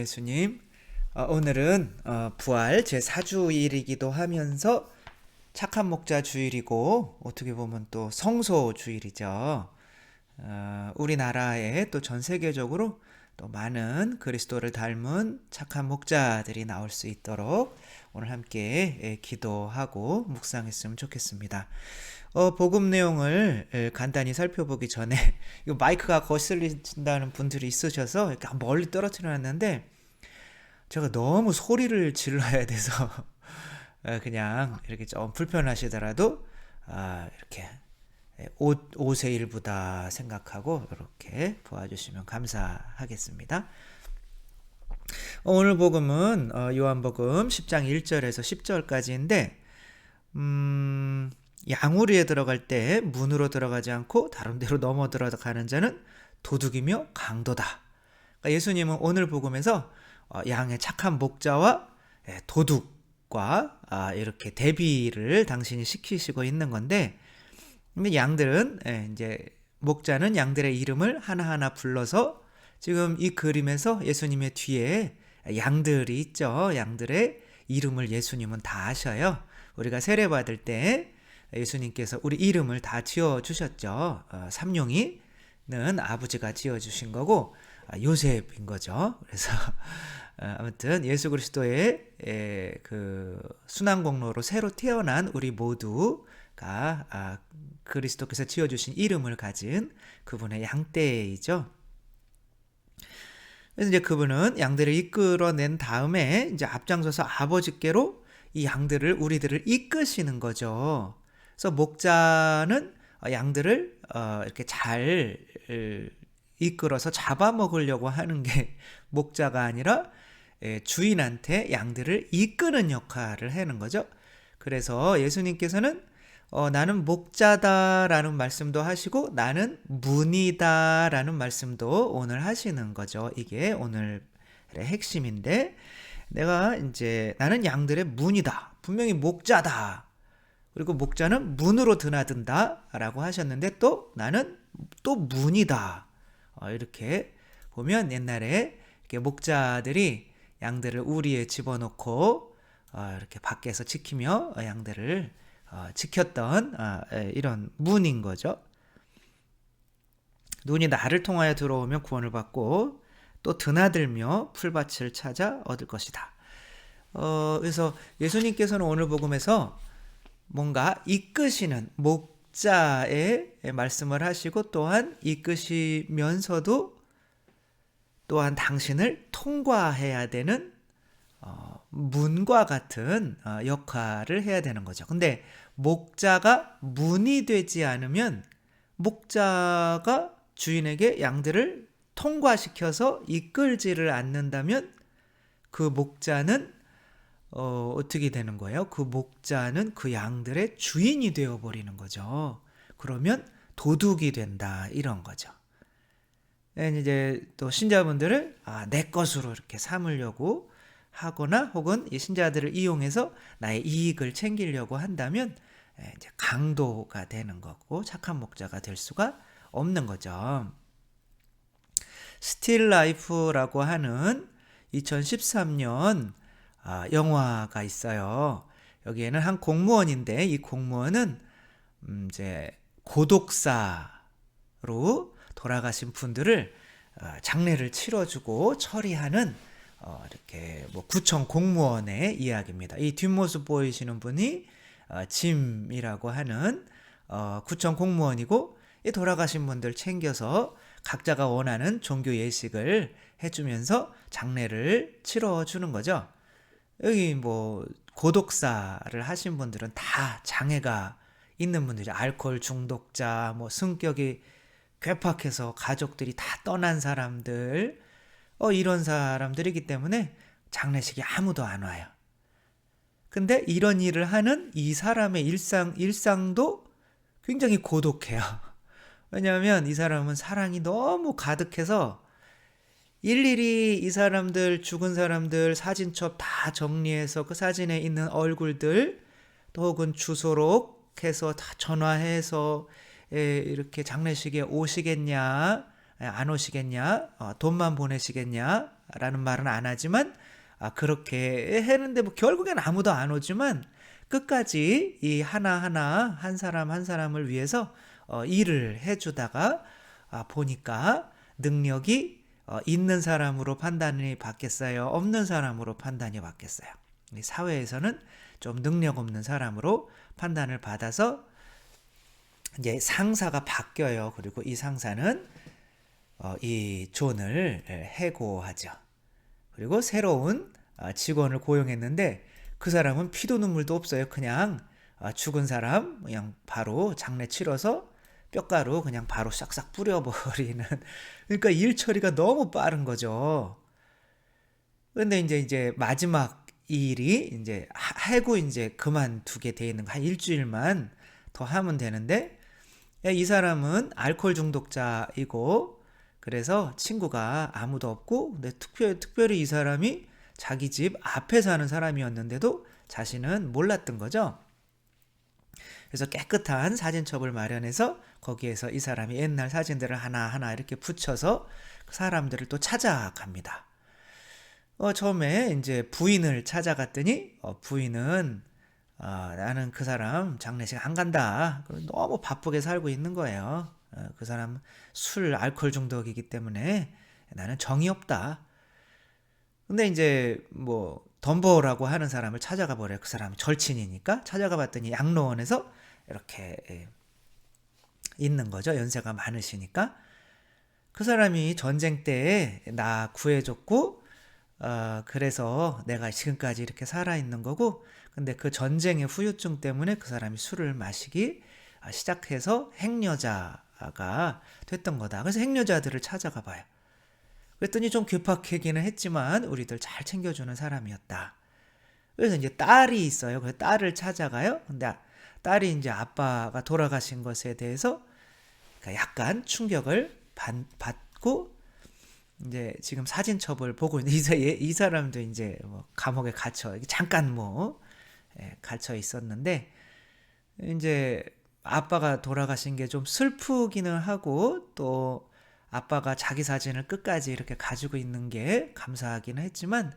예수님. 오늘은 부활 제4주일이기도 하면서 착한 목자 주일이고 어떻게 보면 또 성소 주일이죠. 우리나라에 또 전 세계적으로 또 많은 그리스도를 닮은 착한 목자들이 나올 수 있도록 오늘 함께 기도하고 묵상했으면 좋겠습니다. 복음 내용을 간단히 살펴보기 전에 이거 마이크가 거슬린다는 분들이 있으셔서 이렇게 멀리 떨어뜨려 놨는데 제가 너무 소리를 질러야 돼서 그냥 이렇게 좀 불편하시더라도 이렇게 5세 1부다 생각하고 이렇게 보아주시면 감사하겠습니다. 오늘 복음은 요한복음 10장 1절에서 10절까지인데 양우리에 들어갈 때 문으로 들어가지 않고 다른 데로 넘어 들어가는 자는 도둑이며 강도다. 그러니까 예수님은 오늘 복음에서 양의 착한 목자와 도둑과 이렇게 대비를 당신이 시키시고 있는 건데, 근데 양들은 이제 목자는 양들의 이름을 하나하나 불러서 지금 이 그림에서 예수님의 뒤에 양들이 있죠. 양들의 이름을 예수님은 다 아셔요. 우리가 세례받을 때 예수님께서 우리 이름을 다 지어주셨죠. 삼룡이는 아버지가 지어주신 거고 요셉인 거죠. 그래서 아무튼 예수 그리스도의 그 순환공로로 새로 태어난 우리 모두가 그리스도께서 지어주신 이름을 가진 그분의 양떼이죠. 그래서 이제 그분은 양들을 이끌어낸 다음에 이제 앞장서서 아버지께로 이 양들을 우리들을 이끄시는 거죠. 그래서 목자는 양들을 이렇게 잘 이끌어서 잡아먹으려고 하는 게 목자가 아니라 주인한테 양들을 이끄는 역할을 하는 거죠. 그래서 예수님께서는 나는 목자다라는 말씀도 하시고 나는 문이다라는 말씀도 오늘 하시는 거죠. 이게 오늘의 핵심인데, 내가 이제 나는 양들의 문이다. 분명히 목자다. 그리고 목자는 문으로 드나든다 라고 하셨는데 또 나는 또 문이다. 이렇게 보면 옛날에 이렇게 목자들이 양들을 우리에 집어넣고 이렇게 밖에서 지키며 양들을 지켰던 이런 문인 거죠. 눈이 나를 통하여 들어오면 구원을 받고 또 드나들며 풀밭을 찾아 얻을 것이다. 그래서 예수님께서는 오늘 복음에서 뭔가 이끄시는 목자의 말씀을 하시고 또한 이끄시면서도 또한 당신을 통과해야 되는 문과 같은 역할을 해야 되는 거죠. 근데 목자가 문이 되지 않으면 목자가 주인에게 양들을 통과시켜서 이끌지를 않는다면 그 목자는 어떻게 되는 거예요? 그 목자는 그 양들의 주인이 되어버리는 거죠. 그러면 도둑이 된다 이런 거죠. 이제 또 신자분들을 내 것으로 이렇게 삼으려고 하거나 혹은 이 신자들을 이용해서 나의 이익을 챙기려고 한다면 이제 강도가 되는 거고 착한 목자가 될 수가 없는 거죠. 스틸 라이프라고 하는 2013년 영화가 있어요. 여기에는 한 공무원인데 이 공무원은 이제 고독사로 돌아가신 분들을 장례를 치러주고 처리하는 이렇게 뭐 구청 공무원의 이야기입니다. 이 뒷모습 보이시는 분이 짐이라고 하는 구청 공무원이고, 이 돌아가신 분들 챙겨서 각자가 원하는 종교 예식을 해주면서 장례를 치러주는 거죠. 여기 뭐 고독사를 하신 분들은 다 장애가 있는 분들이죠. 알코올 중독자, 뭐 성격이 괴팍해서 가족들이 다 떠난 사람들, 이런 사람들이기 때문에 장례식에 아무도 안 와요. 근데 이런 일을 하는 이 사람의 일상도 굉장히 고독해요. 왜냐하면 이 사람은 사랑이 너무 가득해서 일일이 이 사람들, 죽은 사람들 사진첩 다 정리해서 그 사진에 있는 얼굴들 또 혹은 주소록 해서 다 전화해서 이렇게 장례식에 오시겠냐 안 오시겠냐, 돈만 보내시겠냐 라는 말은 안 하지만 그렇게 했는데 뭐 결국엔 아무도 안 오지만 끝까지 이 하나하나 한 사람 한 사람을 위해서 일을 해주다가 보니까 능력이 있는 사람으로 판단이 받겠어요? 없는 사람으로 판단이 받겠어요? 이 사회에서는 좀 능력 없는 사람으로 판단을 받아서 이제 상사가 바뀌어요. 그리고 이 상사는 이 존을 해고하죠. 그리고 새로운 직원을 고용했는데 그 사람은 피도 눈물도 없어요. 그냥 죽은 사람 그냥 바로 장례 치러서 뼈가루 그냥 바로 싹싹 뿌려버리는. 그러니까 일 처리가 너무 빠른 거죠. 근데 이제 마지막 일이 이제 해고 이제 그만두게 돼 있는 거 한 일주일만 더 하면 되는데 이 사람은 알코올 중독자이고 그래서 친구가 아무도 없고 근데 특별히 이 사람이 자기 집 앞에 사는 사람이었는데도 자신은 몰랐던 거죠. 그래서 깨끗한 사진첩을 마련해서 거기에서 이 사람이 옛날 사진들을 하나하나 이렇게 붙여서 그 사람들을 또 찾아갑니다. 처음에 이제 부인을 찾아갔더니 부인은 나는 그 사람 장례식 안 간다. 너무 바쁘게 살고 있는 거예요. 그 사람 술, 알코올 중독이기 때문에 나는 정이 없다. 근데 이제 뭐 덤보라고 하는 사람을 찾아가 버려요. 그 사람은 절친이니까 찾아가 봤더니 양로원에서 이렇게 있는 거죠. 연세가 많으시니까. 그 사람이 전쟁 때 나 구해줬고 그래서 내가 지금까지 이렇게 살아있는 거고 근데 그 전쟁의 후유증 때문에 그 사람이 술을 마시기 시작해서 행여자가 됐던 거다. 그래서 행여자들을 찾아가 봐요. 그랬더니 좀 괴팍하기는 했지만 우리들 잘 챙겨주는 사람이었다. 그래서 이제 딸이 있어요. 그래서 딸을 찾아가요. 근데 딸이 이제 아빠가 돌아가신 것에 대해서 약간 충격을 받고 이제 지금 사진첩을 보고 있는 이 사람도 이제 뭐 감옥에 갇혀 잠깐 뭐 갇혀 있었는데 이제 아빠가 돌아가신 게 좀 슬프기는 하고 또 아빠가 자기 사진을 끝까지 이렇게 가지고 있는 게 감사하기는 했지만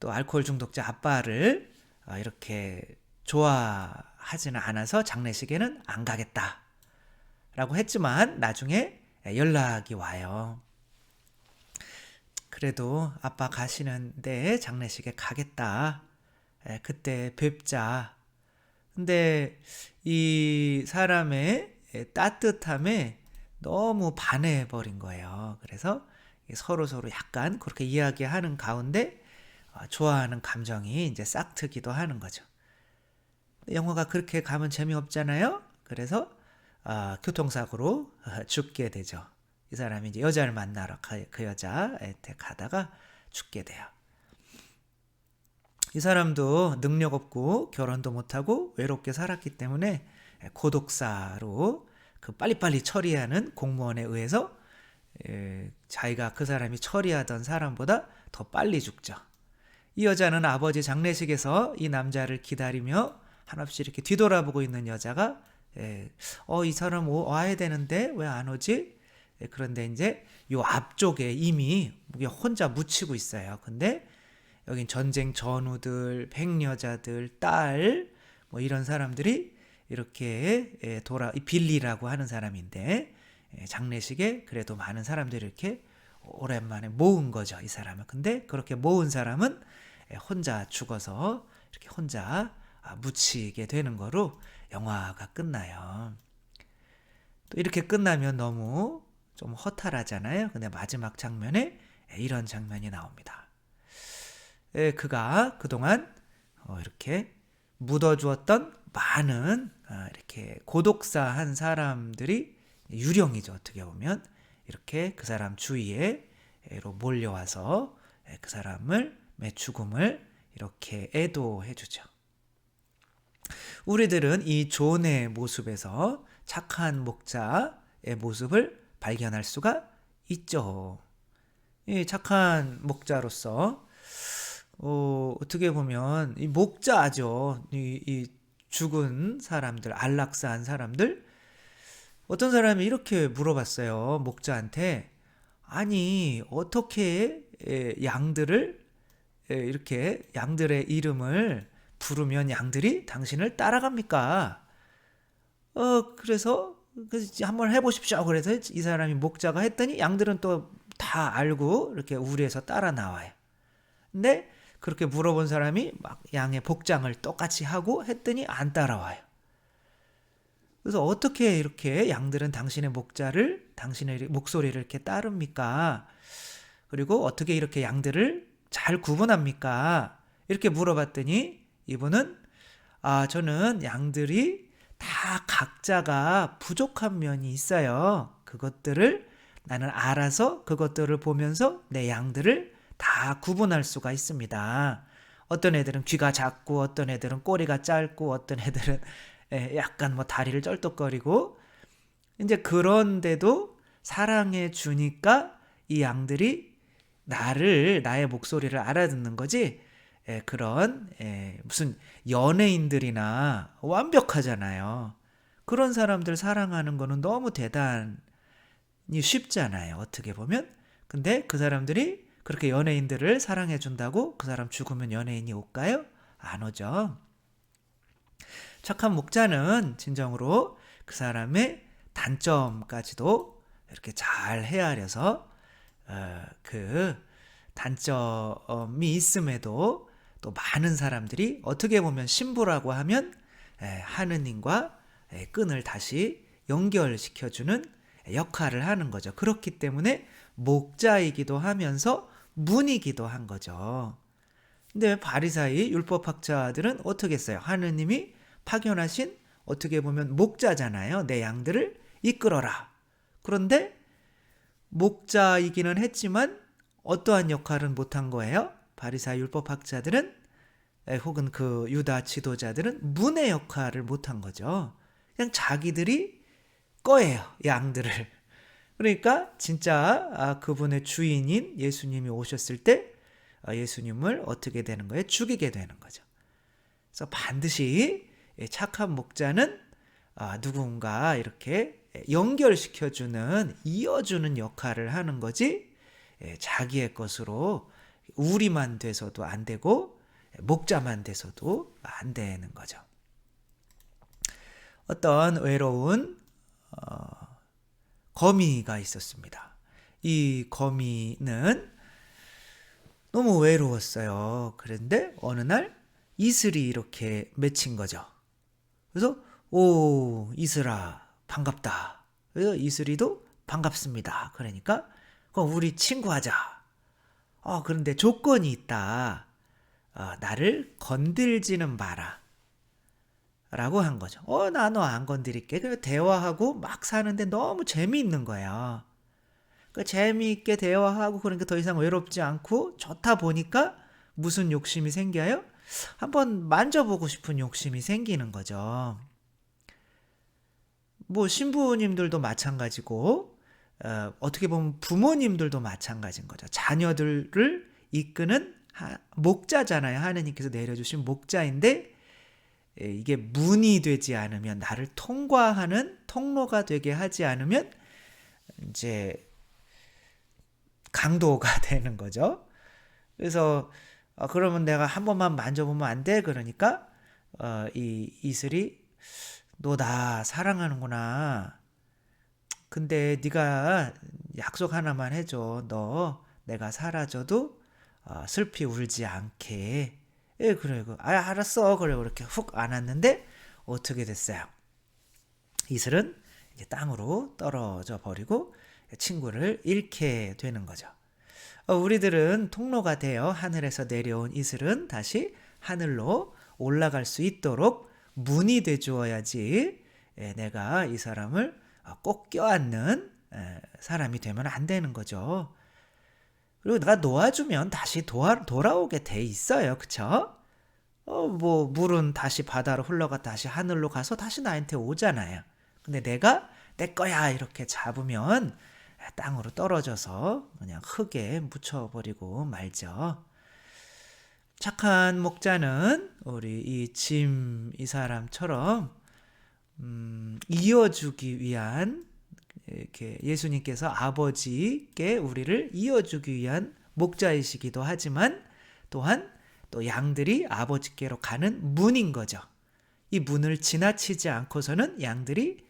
또 알코올 중독자 아빠를 이렇게 좋아하지는 않아서 장례식에는 안 가겠다 라고 했지만 나중에 연락이 와요. 그래도 아빠 가시는데 장례식에 가겠다. 그때 뵙자. 근데 이 사람의 따뜻함에 너무 반해버린 거예요. 그래서 서로 약간 그렇게 이야기하는 가운데 좋아하는 감정이 이제 싹트기도 하는 거죠. 영화가 그렇게 가면 재미없잖아요. 그래서 교통사고로 죽게 되죠. 이 사람이 이제 여자를 만나러 그 여자한테 가다가 죽게 돼요. 이 사람도 능력 없고 결혼도 못하고 외롭게 살았기 때문에 고독사로 그 빨리빨리 처리하는 공무원에 의해서 자기가 그 사람이 처리하던 사람보다 더 빨리 죽죠. 이 여자는 아버지 장례식에서 이 남자를 기다리며 한없이 이렇게 뒤돌아보고 있는 여자가 이 사람 와야 되는데 왜 안 오지? 그런데 이제 요 앞쪽에 이미 혼자 묻히고 있어요. 근데 여긴 전쟁 전우들, 백여자들, 딸 뭐 이런 사람들이 이렇게 빌리라고 하는 사람인데 장례식에 그래도 많은 사람들이 이렇게 오랜만에 모은 거죠. 이 사람은. 근데 그렇게 모은 사람은 혼자 죽어서 이렇게 혼자 묻히게 되는 거로 영화가 끝나요. 또 이렇게 끝나면 너무 좀 허탈하잖아요. 근데 마지막 장면에 이런 장면이 나옵니다. 그가 그동안 이렇게 묻어주었던 많은 이렇게 고독사한 사람들이 유령이죠. 어떻게 보면 이렇게 그 사람 주위에로 몰려와서 그 사람의 죽음을 이렇게 애도해 주죠. 우리들은 이 존의 모습에서 착한 목자의 모습을 발견할 수가 있죠. 이 착한 목자로서 어떻게 보면 이 목자죠. 이 죽은 사람들, 안락사한 사람들. 어떤 사람이 이렇게 물어봤어요. 목자한테. 아니 어떻게 양들을 이렇게 양들의 이름을 부르면 양들이 당신을 따라갑니까? 그래서 한번 해보십시오. 그래서 이 사람이 목자가 했더니 양들은 또 다 알고 이렇게 우리에서 따라 나와요. 근데 그렇게 물어본 사람이 막 양의 복장을 똑같이 하고 했더니 안 따라와요. 그래서 어떻게 이렇게 양들은 당신의 당신의 목소리를 이렇게 따릅니까? 그리고 어떻게 이렇게 양들을 잘 구분합니까? 이렇게 물어봤더니 이분은 저는 양들이 다 각자가 부족한 면이 있어요. 그것들을 나는 알아서 그것들을 보면서 내 양들을 다 구분할 수가 있습니다. 어떤 애들은 귀가 작고 어떤 애들은 꼬리가 짧고 어떤 애들은 약간 뭐 다리를 쩔뚝거리고 이제 그런데도 사랑해 주니까 이 양들이 나의 목소리를 알아듣는 거지. 그런 무슨 연예인들이나 완벽하잖아요. 그런 사람들 사랑하는 거는 너무 대단히 쉽잖아요. 어떻게 보면. 근데 그 사람들이 그렇게 연예인들을 사랑해 준다고 그 사람 죽으면 연예인이 올까요? 안 오죠. 착한 목자는 진정으로 그 사람의 단점까지도 이렇게 잘 헤아려서 그 단점이 있음에도 또 많은 사람들이 어떻게 보면 신부라고 하면 하느님과 끈을 다시 연결시켜주는 역할을 하는 거죠. 그렇기 때문에 목자이기도 하면서 문이기도 한 거죠. 근데 바리사이 율법학자들은 어떻게 했어요? 하느님이 파견하신 어떻게 보면 목자잖아요. 내 양들을 이끌어라. 그런데 목자이기는 했지만 어떠한 역할은 못한 거예요? 바리사이 율법학자들은 혹은 그 유다 지도자들은 문의 역할을 못한 거죠. 그냥 자기들이 꺼예요. 양들을. 그러니까 진짜 그분의 주인인 예수님이 오셨을 때 예수님을 어떻게 되는 거예요? 죽이게 되는 거죠. 그래서 반드시 착한 목자는 누군가 이렇게 연결시켜주는, 이어주는 역할을 하는 거지 자기의 것으로 우리만 돼서도 안 되고 목자만 돼서도 안 되는 거죠. 어떤 외로운 거미가 있었습니다. 이 거미는 너무 외로웠어요. 그런데 어느 날 이슬이 이렇게 맺힌 거죠. 그래서 오, 이슬아 반갑다. 그래서 이슬이도 반갑습니다. 그러니까 그럼 우리 친구하자. 그런데 조건이 있다. 나를 건들지는 마라. 라고 한 거죠. 나 너 안 건드릴게. 그래서 대화하고 막 사는데 너무 재미있는 거예요. 그 재미있게 대화하고 그러니까 더 이상 외롭지 않고 좋다 보니까 무슨 욕심이 생겨요? 한번 만져보고 싶은 욕심이 생기는 거죠. 뭐 신부님들도 마찬가지고 어떻게 보면 부모님들도 마찬가지인 거죠. 자녀들을 이끄는 목자잖아요. 하느님께서 내려주신 목자인데 이게 문이 되지 않으면, 나를 통과하는 통로가 되게 하지 않으면 이제 강도가 되는 거죠. 그래서 그러면 내가 한 번만 만져보면 안 돼? 그러니까 이 이슬이 너 나 사랑하는구나. 근데 네가 약속 하나만 해줘. 너 내가 사라져도 슬피 울지 않게. 그래. 알았어. 그래. 이렇게 훅 안았는데 어떻게 됐어요? 이슬은 이제 땅으로 떨어져 버리고 친구를 잃게 되는 거죠. 우리들은 통로가 되어 하늘에서 내려온 이슬은 다시 하늘로 올라갈 수 있도록 문이 돼 주어야지 내가 이 사람을 꼭 껴안는 사람이 되면 안 되는 거죠. 그리고 내가 놓아주면 다시 돌아오게 돼 있어요. 그쵸? 뭐 물은 다시 바다로 흘러가 다시 하늘로 가서 다시 나한테 오잖아요. 근데 내가 내 거야 이렇게 잡으면 땅으로 떨어져서 그냥 흙에 묻혀버리고 말죠. 착한 목자는 우리 이 사람처럼 이어주기 위한, 이렇게 예수님께서 아버지께 우리를 이어주기 위한 목자이시기도 하지만 또한 또 양들이 아버지께로 가는 문인 거죠. 이 문을 지나치지 않고서는 양들이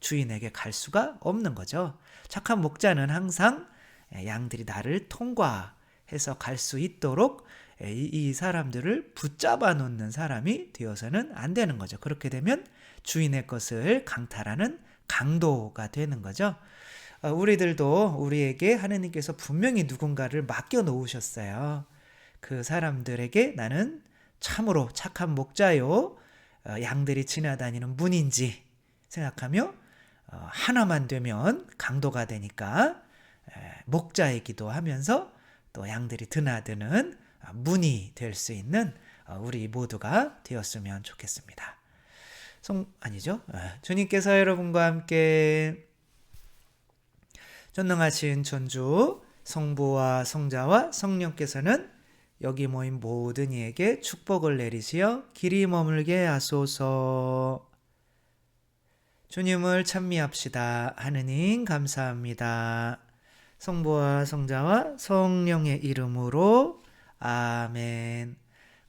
주인에게 갈 수가 없는 거죠. 착한 목자는 항상 양들이 나를 통과해서 갈 수 있도록 이 사람들을 붙잡아 놓는 사람이 되어서는 안 되는 거죠. 그렇게 되면 주인의 것을 강탈하는 강도가 되는 거죠. 우리들도 우리에게 하느님께서 분명히 누군가를 맡겨 놓으셨어요. 그 사람들에게 나는 참으로 착한 목자요, 양들이 지나다니는 문인지 생각하며 하나만 되면 강도가 되니까 목자이기도 하면서 또 양들이 드나드는 문이 될 수 있는 우리 모두가 되었으면 좋겠습니다. 아니죠? 주님께서 여러분과 함께 전능하신 천주 성부와 성자와 성령께서는 여기 모인 모든 이에게 축복을 내리시어 길이 머물게 하소서. 주님을 찬미합시다. 하느님 감사합니다. 성부와 성자와 성령의 이름으로 아멘.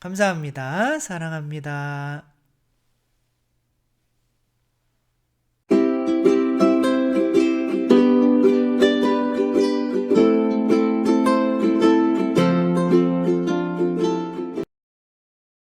감사합니다. 사랑합니다.